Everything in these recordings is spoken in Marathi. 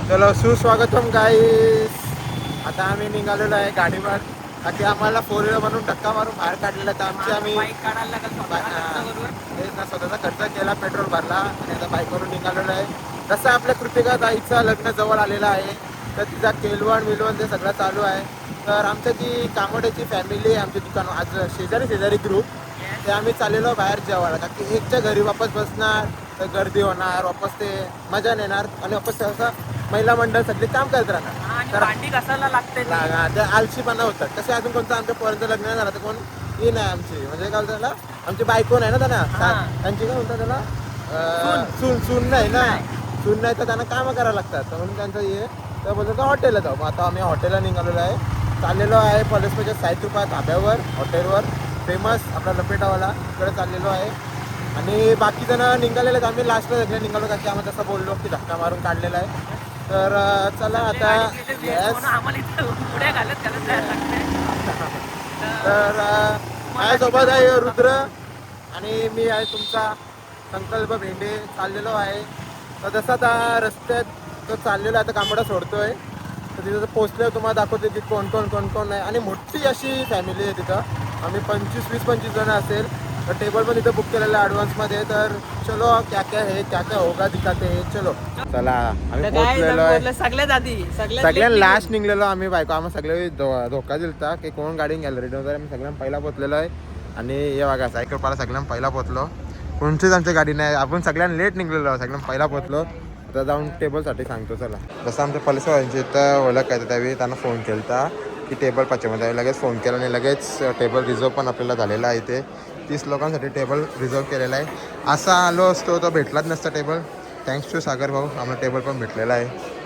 चलो सुस्वागतम गाईस. आता आम्ही निघालेलो आहे गाडीवर. बाकी आम्हाला 4 व्हीलर म्हणून धक्का मारून बाहेर काढलेला. तर आमची आम्ही तेच ना स्वतःचा खर्च केला, पेट्रोल भरला आणि आता बाईकवरून निघालेलो आहे. तसं आपल्या कृतिका ताईचं लग्न जवळ आलेलं आहे, तर तिचा केलवण विलवण ते सगळं चालू आहे. तर आमच्या जी कामोड्याची फॅमिली आहे, आमच्या दुकान आज शेजारी ग्रुप, ते आम्ही चाललेलो बाहेर जेवायला. का की एकच्या घरी वापस बसणार तर गर्दी होणार, वापस ते मजा येणार आणि वापस असं महिला मंडळ सगळे काम करत राहणार. तर भांडी घासायला लागते ते आलशीपणा होतात. कसे अजून कोणतं आमच्या पर्यंत लग्न नाही झालं तर कोण ही नाही आमची, म्हणजे काय त्याला आमची बायको नाही ना त्यांना, त्यांची काय म्हणतात त्याला सून नाही ना, सून नाही तर त्यांना कामं करायला लागतात. तर म्हणून त्यांचं हे तर बोलतो हॉटेलला जाऊ. मग आता आम्ही हॉटेलला निघालेलो आहे. चाललेलो आहे पलसपेच्या 60 रुपया धाब्यावर, हॉटेलवर फेमस आपला लपेटावाला, तिकडे चाललेलो आहे. आणि बाकी जण निघालेले आहेत. आम्ही लास्टला सगळे निघालो का की आम्हाला तसं बोललो की धक्का मारून काढलेला आहे. तर चला आता तर माझ्यासोबत आहे रुद्र आणि मी आहे तुमचा संकल्प भेंडे. चाललेलो आहे तर जसं आता रस्त्यात तो चाललेलो आहे, आता कांबडा सोडतोय. तर तिथं पोचल्यावर तुम्हाला दाखवते की कोण कोण नाही. आणि मोठी अशी फॅमिली आहे तिथं. आम्ही 20-25 जण असेल. तर टेबल पण इथं बुक केलेलं आहे ॲडव्हान्समध्ये. तर चलो क्या क्या होगा दिखाते हैं. चलो चला आम्ही पोचलेलो आहे. सगळ्यांना लास्ट निघलेलो आम्ही. बायको आम्हाला सगळे धोका दिलता की कोण गाडी घ्यायला रेडी वगैरे. आम्ही सगळ्यांना पहिला पोचलेलो आहे. आणि हे बघा सायकल पाला सगळ्यांना पहिला पोचलो. कोणतीच आमची गाडी नाही, आपण सगळ्यांना लेट निघलेलो, सगळ्यांना पहिला पोचलो. आता जाऊन टेबलसाठी सांगतो चला. जसं आमच्या पलसवाल्यांची इथं ओळख आहे, त्यावेळी त्यांना फोन केला की टेबल पाचमध्ये. लगेच फोन केला आणि लगेच टेबल रिझर्व पण आपल्याला झालेला आहे. इथे 30 लोकांसाठी टेबल रिझर्व केलेला आहे. असा आलो असतो तर भेटलाच नसता टेबल. थँक्स टू सागर भाऊ, आम्हाला टेबल पण भेटलेला आहे.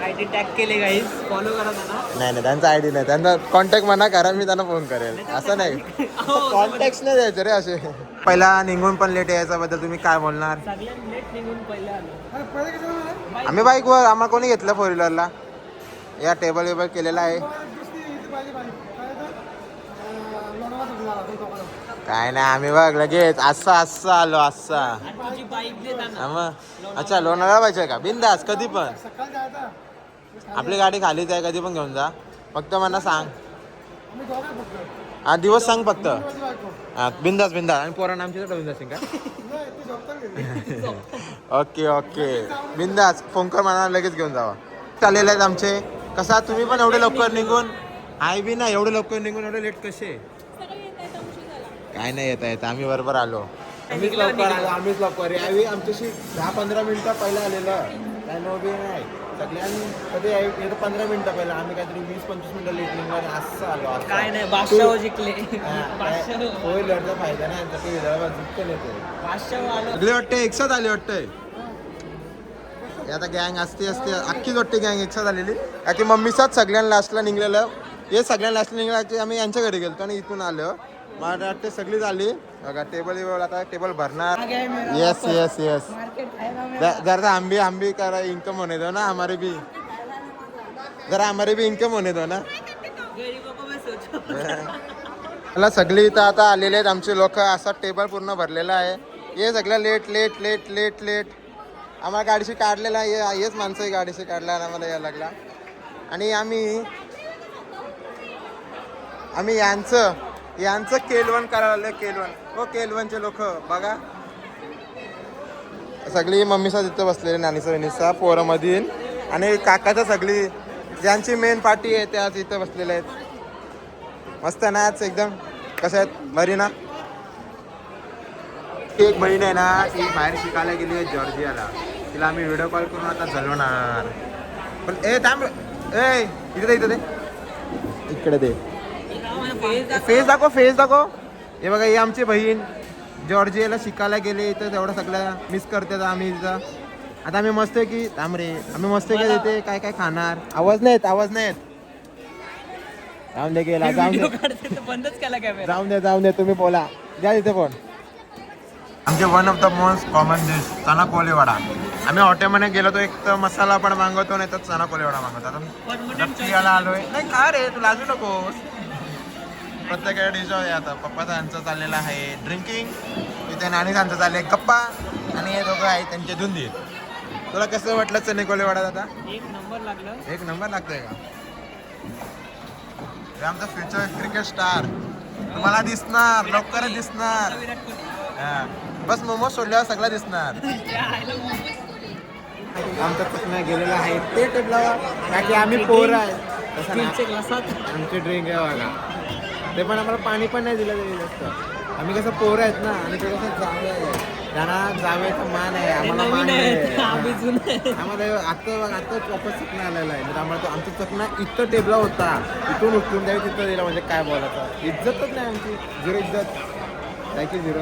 आयडी टॅग केले गाईस, फॉलो करा त्यांना. नाही त्यांचा आयडी नाही, त्यांचा कॉन्टॅक्ट म्हणा करा, मी त्यांना फोन करेल. असं नाही, कॉन्टॅक्ट नाही द्यायचं रे असे. पहिला निघून पण लेट यायच्याबद्दल तुम्ही काय बोलणार? सगळ्यांनी लेट निघून पहिले आलो. आम्ही बाईकवर, आम्हाला कोणी घेतलं 4 व्हीलरला. या टेबल वेबल केलेला आहे. काय नाही, आम्ही बघ लगेच असं आलो असा. मग अच्छा लोणावळा पाहिजे का? बिंदास कधी पण, आपली गाडी खालीच आहे, कधी पण घेऊन जा. फक्त मला सांग, हा दिवस सांग फक्त. हा बिंदास आणि पोरांना आमच्या बिंदास का? ओके बिंदास. फोन कर मला, लगेच घेऊन जावा. चाललेले आहेत आमचे. कसा तुम्ही पण एवढे लवकर निघून आहे बी ना, एवढे लवकर निघून एवढे लेट कसे? काय नाही येत आम्ही बरोबर आलो. आम्हीच लवकर यावी. आमच्याशी 10-15 मिनिटं पहिला आलेलं काय नव्हती नाही. सगळ्यांनी कधी येतं 15 मिनिटं पहिला, आम्ही काहीतरी 20-25 मिनिटं लेट निघणार असं आलो. काय नाही, बादशाह जिंकले. होईल लढचा फायदा नाही, तर विदर्भात जिंकून येतो. बादशाह वाटते एकसाथ आले वाटतंय. आता गँग असते अख्खीच वाटते गँग एकसाथ आलेली. की मम्मीचाच सगळ्यांना लास्टला निघलेलं. हे सगळ्यांना लास्टला निघालं. आम्ही यांच्या घरी गेलो आणि इथून आलो. मला वाटते सगळी झाली बघा. टेबल आता टेबल भरणार. येस जरा आंबी करा, इन्कम होने दो ना हमारे भी, जरा हमारे भी इन्कम होने दो ना. मला सगळी इथं आता आलेले आहेत आमचे लोक. असा टेबल पूर्ण भरलेला आहे. हे सगळं लेट आम्हाला गाडीशी काढलेला आहे. हेच माणसं गाडीशी काढला आणि आम्हाला यायला लागला. आणि आम्ही यांचं केलवण करायला. केलवणचे लोक बघा सगळी. मम्मीचा तिथं बसलेले, नानीचा वहिनीचा पोरामधील. आणि काकाचा सगळी ज्यांची मेन पार्टी आहे त्या तिथं बसलेल्या आहेत. मस्त ना आज एकदम. कशा आहेत बरी ना? एक बहीण आहे ना, ती बाहेर शिकायला गेली आहे जॉर्जियाला. तिला आम्ही व्हिडिओ कॉल करून आता जलवणार. पण थांब इथे दे इकडे दे. फेस दाखव. हे बघा, ही आमची बहीण जॉर्जियाला शिकायला गेले. इथं तेवढं सगळं मिस करतात आम्ही इथं. आता आम्ही मस्त आहे की तांबरे, आम्ही मस्त आहे की तिथे काय खाणार. आवाज नाहीत जाऊन दे तुम्ही बोला. द्या तिथे फोन. आमचे one of the most common dish chana koliwada. आम्ही हॉटेलमध्ये गेलो तो एक तर मसाला पण मागवतो, नाही तर चना कोलीवाडा मागवतो. आता याला आलोय. नाही का रे, तू लाजू नकोस. प्रत्येक डिश आहे. आता पप्पाचा यांचं चाललेलं आहे ड्रिंकिंग, इथे नानी त्यांचं चाललंय गप्पा, आणि हे दोघं आहेत त्यांचे धुंदी. तुला कसं वाटलं चणे कोलेवाडा दादा? एक नंबर लागलं. एक नंबर लागतोय का? हे आमचा फ्युचर क्रिकेट स्टार तुम्हाला दिसणार, लवकरच दिसणार. विराट कोहली. हा. बस मोमोज सोडल्यावर सगळं दिसणार. आमचा चकना गेलेला आहे ते टेबलावर, बाकी आम्ही पोर आहे तसं नाही. ग्लासात आमची ड्रिंक आहे बघा, ते पण आम्हाला पाणी पण नाही दिलं तरी जास्त. आम्ही कसं पोरं आहेत ना, आणि ते कसं जावे आहे, त्यांना जावेचा मान आहे, आम्हाला मान आहे. आम्ही जुने. आम्हाला आता वापस चकना आलेला आहे, म्हणजे आम्हाला आमचा चकना इथं टेबला होता, इथून उठून द्यावी तिथं दिला, म्हणजे काय बोलायचं, इज्जतच नाही आमची, झिरो इज्जत जायची झिरो.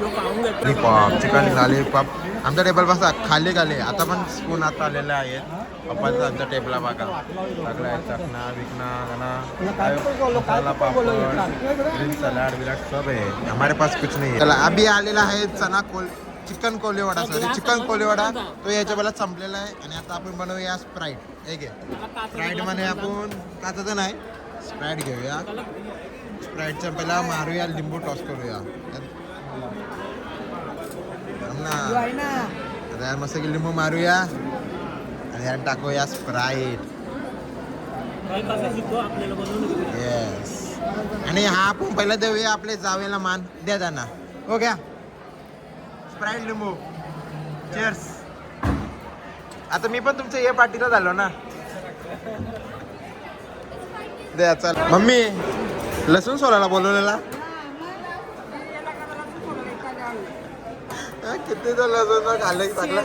लॉलीपॉप, चिकन लॉलीपॉप आमचा टेबल बसा खाली खाली. आता पण स्पून आता आलेले आहेत पप्पांचा आमच्या टेबला बघा, सगळं आहे चकना विकना गाना मसाला पापड ग्रीन सलाड विलाड सब है, हमारे पास कुछ नहीं है. चला अभी आलेला आहे चना चिकन कोलेवाडा, सॉरी चिकन कोलेवाडा, तो याच्या वेळेला संपलेला आहे. आणि आता आपण बनवूया स्प्राईट. एक आहे स्प्राईट मध्ये आपण काचाचं नाही स्प्राईट घेऊया. स्प्राईटच्या पहिला मारूया, लिंबू टॉस करूया ना, मस्त की लिंबू मारूया आणि ह्यात टाकूया स्प्राईट. येस, आणि हा आपण पहिला देऊया आपले जावेला मान, द्या त्यांना. हो घ्या स्प्राईट लिंबू, चीअर्स. आता मी पण तुमच्या या पार्टीला झालो ना, द्या. चल मम्मी, लसूण सोलायला बोलवलेला किती लसूण खाल्ले टाकलं.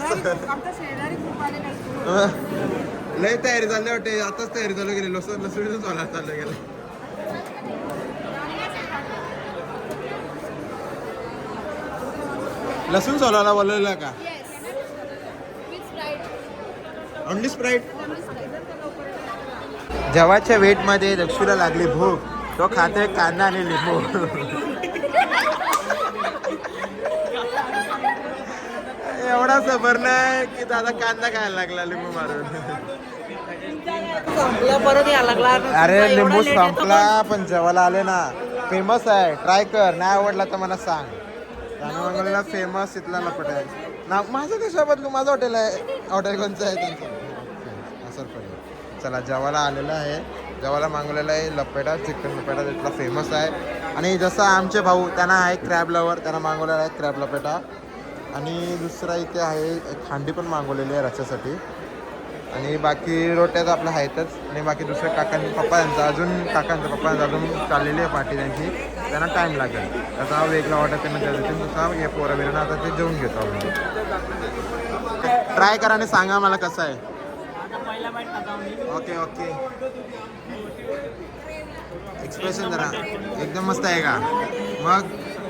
लय तयारी झाली वाटते, आताच तयारी चालू गेली, लसूण सोलायला चालू गेलं. लसूण सोलायला बोलवलेला का? Only sprite. जेवाच्या वेट मध्ये दक्षूला लागली भूक, तो खाते कांदा आणि लिंबू. एवढा सबर नाही की दादा कांदा खायला लागला लिंबू मारून. परत यायला लागला. अरे लिंबू संपला पण जेवायला आले ना, फेमस आहे, ट्राय कर, नाही आवडला तर मला सांग. रामेश्वरमला फेमस इथला लपट आहे ना. माझं कसं बदलू, माझं हॉटेल आहे. हॉटेल कोणचं आहे त्यांचं असं पडेल. चला जेवायला आलेलं आहे, जेवायला मागवलेलं आहे लपेटा, चिकन लपेटा तिथला फेमस आहे. आणि जसं आमचे भाऊ त्यांना आहे क्रॅब लवर, त्यांना मागवलेला आहे क्रॅब लपेटा. आणि दुसरा इथे आहे एक हांडी पण मागवलेली आहे रस्त्यासाठी. आणि बाकी रोट्या तर आपल्या आहेतच. आणि बाकी दुसरे पप्पांचा अजून चाललेली आहे पार्टी त्यांची, त्यांना टाईम लागेल. त्याचा वेगळा ऑर्डर त्यांना द्या देतील, तसा हे पोरं बिरणं आता ते जेवून घेतो आपण. ट्राय करा आणि सांगा मला कसं आहे. ओके ओके, एक्सप्रेशन जरा एकदम मस्त आहे का? मग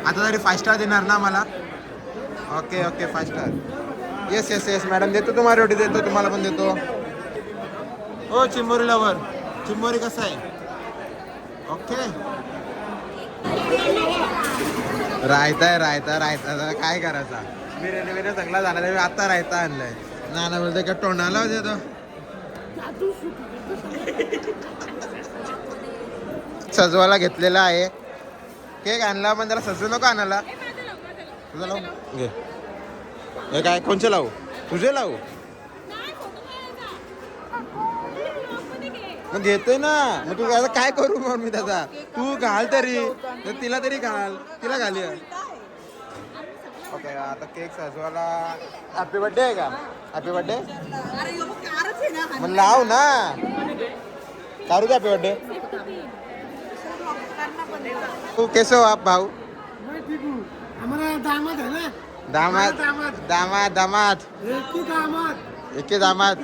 आता तरी 5 स्टार देणार ना मला? Okay okay 5 star. Yes yes yes madam, देतो तुम्हाला रोटी, देतो तुम्हाला पण देतो. हो चिंबोरी लवर, चिंबोरी कसं आहे? ओके. रायता काय करायचा, बिर्याणी चांगला झाला, आता रायता आणलाय. नाना बोलतोय का तोंडाला देतो. सजवायला घेतलेला आहे केक, आणला पण त्याला सजवू नको आणायला. तुझं लावू घे. हे काय कोणचे लावू? तुझे लावू मग घेतोय ना. मग तू काय करू मग मी त्याचा, तू घाल तरी, तिला तरी घाल, तिला घाली. ओके आता केक सजवायला. हॅपी बर्थडे आहे का? हॅपी बर्थडे मग लाव ना. कारू का हॅपी बर्थडे? तू कैसे हो आप भाऊ? हमारा दामाद है ना, दामाद दामाद दामाद एक ही दामाद,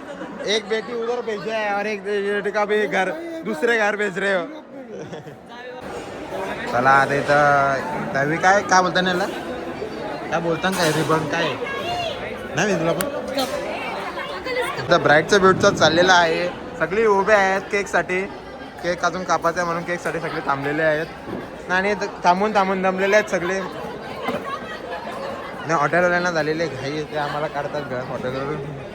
एक बेटी उधर भेजा है और एक बेटी का भी घर, दूसरे घर भेज रहे हो. चला आता इथं दहावी काय बोलता नाही, काय बोलता काय रिबन काय नाही तुला पण. आता ब्राईडचा ब्यूटचा चाललेला आहे, सगळी उभे आहेत केकसाठी. केक अजून कापायचा आहे म्हणून केकसाठी सगळे थांबलेले आहेत. आणि थांबून दमलेले आहेत सगळे. नाही हॉटेलवाल्यांना झालेले घाई, ते आम्हाला काढतात घर हॉटेलवरून.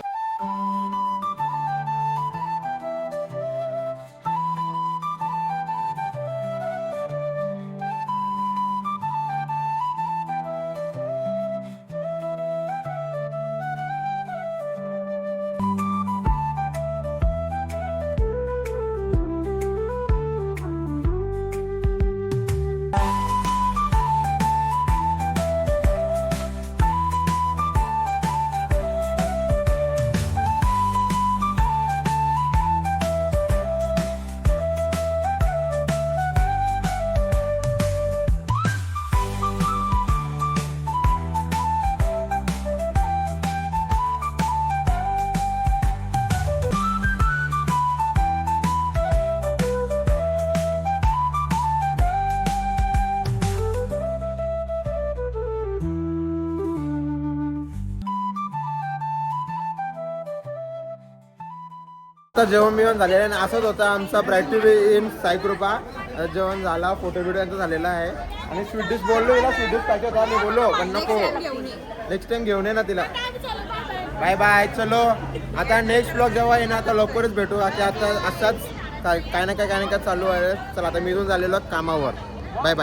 आता जेवण बिवण झालेलं आहे आणि असंच होता आमचा bright to be in Saikrupa. जेवण झाला, फोटो बिटो यांचा झालेला आहे आणि स्वीट डिश बोललो, तिला स्वीट डिश पाहिजे होता, मी बोललो पण नको, नेक्स्ट टाइम घेऊन ये ना तिला. Bye bye. चलो आता नेक्स्ट ब्लॉग जेव्हा येणार आता लवकरच भेटू. आता असाच काय ना काय चालू आहे. चला आता मी इथून झालेलो कामावर. Bye bye.